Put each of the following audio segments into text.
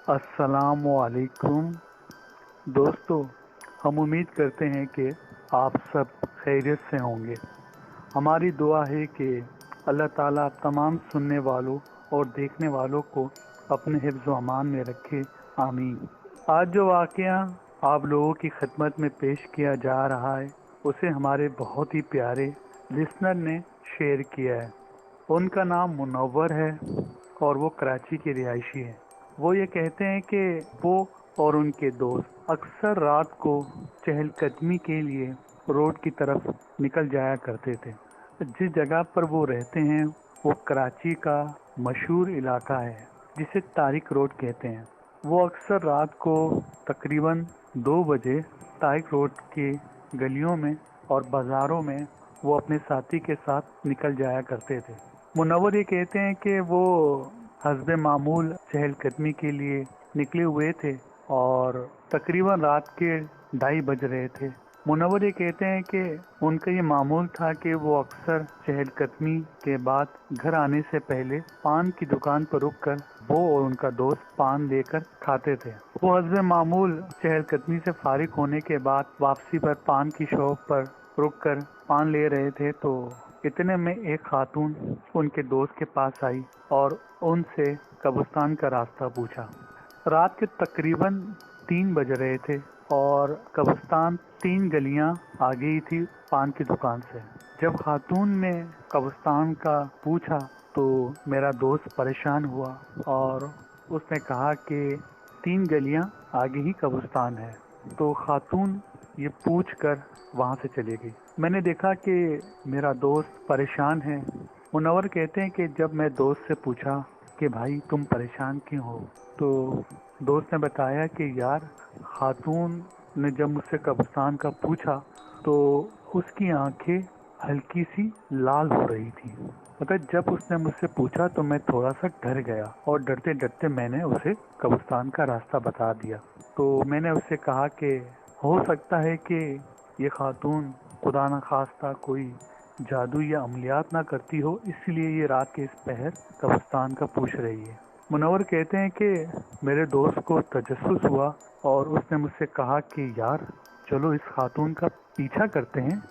अस्सलामुअलैकुम दोस्तों। हम उम्मीद करते हैं कि आप सब खैरियत से होंगे। हमारी दुआ है कि अल्लाह ताला तमाम सुनने वालों और देखने वालों को अपने हिफ्ज़ व अमान में रखे, आमीन। आज जो वाक़या आप लोगों की खिदमत में पेश किया जा रहा है उसे हमारे बहुत ही प्यारे लिसनर ने शेयर किया है। उनका नाम मुनव्वर है और वो कराची के रिहायशी हैं। वो ये कहते हैं कि वो और उनके दोस्त अक्सर रात को चहलकदमी के लिए रोड की तरफ निकल जाया करते थे। जिस जगह पर वो रहते हैं वो कराची का मशहूर इलाका है जिसे तारिक रोड कहते हैं। वो अक्सर रात को तकरीबन 2 बजे तारिक रोड के गलियों में और बाज़ारों में वो अपने साथी के साथ निकल जाया करते थे। मुनव्वर ये कहते हैं कि वो हस्बे मामूल चहलकदमी के लिए निकले हुए थे और तकरीबन रात के 2:30 बज रहे थे। मुनव्वर ये कहते हैं कि उनका ये मामूल था कि वो अक्सर चहलकदमी के बाद घर आने से पहले पान की दुकान पर रुककर वो और उनका दोस्त पान लेकर खाते थे। वो हस्बे मामूल चहलकदमी से फारिग होने के बाद वापसी पर पान की शॉप पर रुककर पान ले रहे थे तो इतने में एक खातून उनके दोस्त के पास आई और उनसे कब्रिस्तान का रास्ता पूछा। रात के तकरीबन 3 बज रहे थे और कब्रिस्तान 3 गलियां आगे ही थी पान की दुकान से। जब खातून ने कब्रिस्तान का पूछा तो मेरा दोस्त परेशान हुआ और उसने कहा कि 3 गलियां आगे ही कब्रिस्तान है। तो खातून ये पूछ कर वहाँ से चली गई। मैंने देखा कि मेरा दोस्त परेशान है। मुनव्वर कहते हैं कि जब मैं दोस्त से पूछा कि भाई तुम परेशान क्यों हो, तो दोस्त ने बताया कि यार खातून ने जब मुझसे कब्रिस्तान का पूछा तो उसकी आंखें हल्की सी लाल हो रही थी। मगर जब उसने मुझसे पूछा तो मैं थोड़ा सा डर गया और डरते डरते मैंने उसे कब्रिस्तान का रास्ता बता दिया। तो मैंने उससे कहा कि हो सकता है कि ये खातून खुदा न खास्ता कोई जादू या अमलियात ना करती हो, इसलिए ये रात के इस पहर कब्रिस्तान का पूछ रही है। मुनव्वर कहते हैं कि मेरे दोस्त को तजस्सुस हुआ और उसने मुझसे कहा कि यार चलो इस खातून का पीछा करते हैं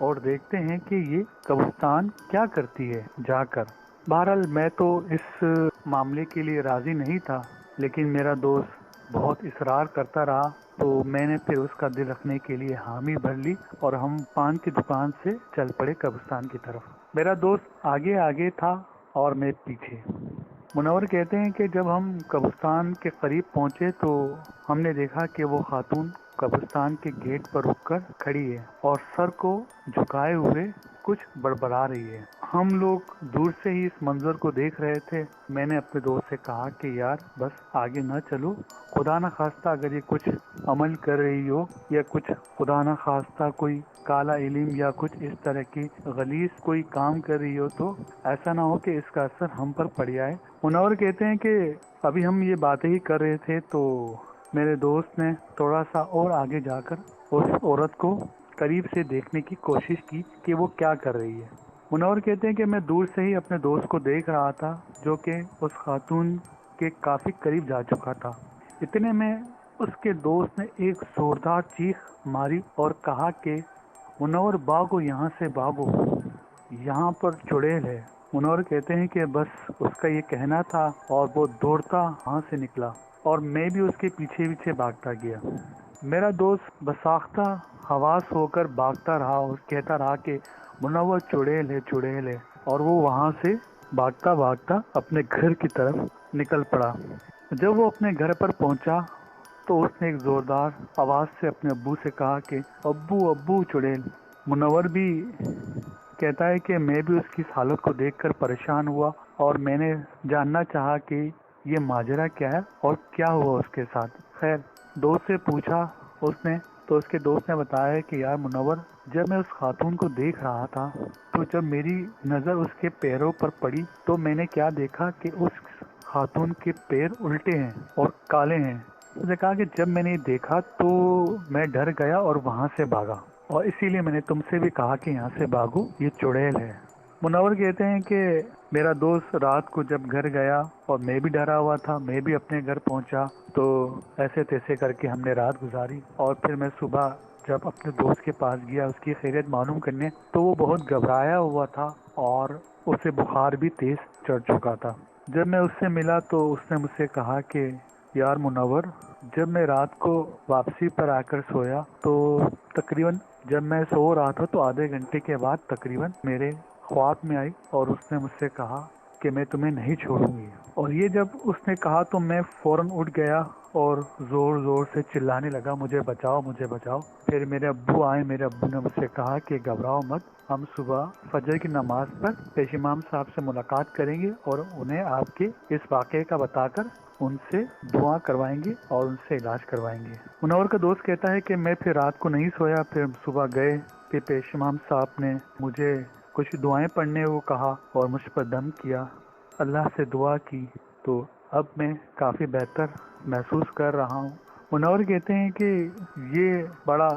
और देखते हैं कि ये कब्रिस्तान क्या करती है जाकर। बहरहाल मैं तो इस मामले के लिए राज़ी नहीं था, लेकिन मेरा दोस्त बहुत इसरार करता रहा तो मैंने फिर उसका दिल रखने के लिए हामी भर ली और हम पान की दुकान से चल पड़े कब्रिस्तान की तरफ। मेरा दोस्त आगे आगे था और मैं पीछे। मुनव्वर कहते हैं कि जब हम कब्रिस्तान के करीब पहुंचे तो हमने देखा कि वो खातून कब्रिस्तान के गेट पर रुककर खड़ी है और सर को झुकाए हुए कुछ बड़बड़ा रही है। हम लोग दूर से ही इस मंजर को देख रहे थे। मैंने अपने दोस्त से कहा कि यार बस आगे न चलो, खुदा न खास्ता अगर ये कुछ अमल कर रही हो या कुछ खुदा न खास्ता कोई काला इल्म या कुछ इस तरह की गलीज कोई काम कर रही हो तो ऐसा ना हो कि इसका असर हम पर पड़ जाए। मुनव्वर कहते हैं कि अभी हम ये बातें ही कर रहे थे तो मेरे दोस्त ने थोड़ा सा और आगे जाकर उस औरत को करीब से देखने की कोशिश की कि वो क्या कर रही है। मुनव्वर कहते हैं कि मैं दूर से ही अपने दोस्त को देख रहा था जो कि उस खातून के काफ़ी करीब जा चुका था। इतने में उसके दोस्त ने एक जोरदार चीख मारी और कहा कि मुनव्वर भागो, यहाँ से भागो, यहाँ पर चुड़ैल है। मुनव्वर कहते हैं कि बस उसका ये कहना था और वो दौड़ता वहाँ से निकला और मैं भी उसके पीछे पीछे भागता गया। मेरा दोस्त बसाख्ता हवास होकर भागता रहा और कहता रहा कि मुनव्वर चुड़ैल है, चुड़ैल है, और वो वहाँ से भागता भागता अपने घर की तरफ निकल पड़ा। जब वो अपने घर पर पहुँचा तो उसने एक ज़ोरदार आवाज़ से अपने अब्बू से कहा कि अब्बू अब्बू चुड़ैल। मुनव्वर भी कहता है कि मैं भी उसकी इस हालत को देखकर परेशान हुआ और मैंने जानना चाहा कि ये माजरा क्या है और क्या हुआ उसके साथ। खैर दोस्त से पूछा उसने तो उसके दोस्त ने बताया कि यार मुनव्वर, जब मैं उस खातून को देख रहा था तो जब मेरी नज़र उसके पैरों पर पड़ी तो मैंने क्या देखा कि उस खातून के पैर उल्टे हैं और काले हैं। उसने कहा कि जब मैंने देखा तो मैं डर गया और वहाँ से भागा और इसीलिए मैंने तुमसे भी कहा कि यहाँ से भागो, ये चुड़ैल है। منور کہتے ہیں کہ میرا دوست رات کو جب گھر گیا اور میں بھی ڈرا ہوا تھا، میں بھی اپنے گھر پہنچا تو ایسے تیسے کر کے ہم نے رات گزاری، اور پھر میں صبح جب اپنے دوست کے پاس گیا اس کی خیریت معلوم کرنے تو وہ بہت گھبرایا ہوا تھا اور اسے بخار بھی تیز چڑھ چکا تھا۔ جب میں اس سے ملا تو اس نے مجھ سے کہا کہ یار منور، جب میں رات کو واپسی پر آ کر سویا تو تقریباً جب میں سو رہا تھا تو آدھے گھنٹے کے بعد تقریباً میرے خواب میں آئی اور اس نے مجھ سے کہا کہ میں تمہیں نہیں چھوڑوں گی۔ اور یہ جب اس نے کہا تو میں فوراً اٹھ گیا اور زور زور سے چلانے لگا، مجھے بچاؤ مجھے بچاؤ۔ پھر میرے ابو آئے، میرے ابو نے مجھ سے کہا کہ گھبراؤ مت، ہم صبح فجر کی نماز پر پیش امام صاحب سے ملاقات کریں گے اور انہیں آپ کے اس واقعے کا بتا کر ان سے دعا کروائیں گے اور ان سے علاج کروائیں گے۔ منور کا دوست کہتا ہے کہ میں پھر رات کو نہیں سویا، پھر صبح گئے، پھر پیش امام صاحب نے مجھے کچھ دعائیں پڑھنے کو کہا اور مجھ پر دم کیا، اللہ سے دعا کی تو اب میں کافی بہتر محسوس کر رہا ہوں۔ منور کہتے ہیں کہ یہ بڑا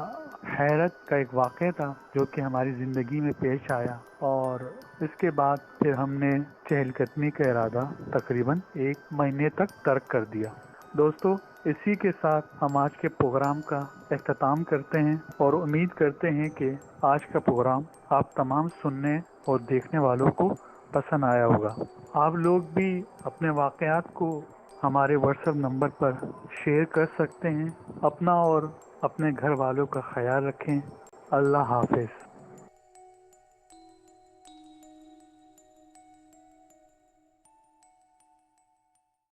حیرت کا ایک واقعہ تھا جو کہ ہماری زندگی میں پیش آیا، اور اس کے بعد پھر ہم نے چہل قدمی کا ارادہ تقریباً 1 مہینے تک ترک کر دیا۔ دوستو، اسی کے ساتھ ہم آج کے پروگرام کا اختتام کرتے ہیں اور امید کرتے ہیں کہ آج کا پروگرام آپ تمام سننے اور دیکھنے والوں کو پسند آیا ہوگا۔ آپ لوگ بھی اپنے واقعات کو ہمارے واٹس ایپ نمبر پر شیئر کر سکتے ہیں۔ اپنا اور اپنے گھر والوں کا خیال رکھیں۔ اللہ حافظ۔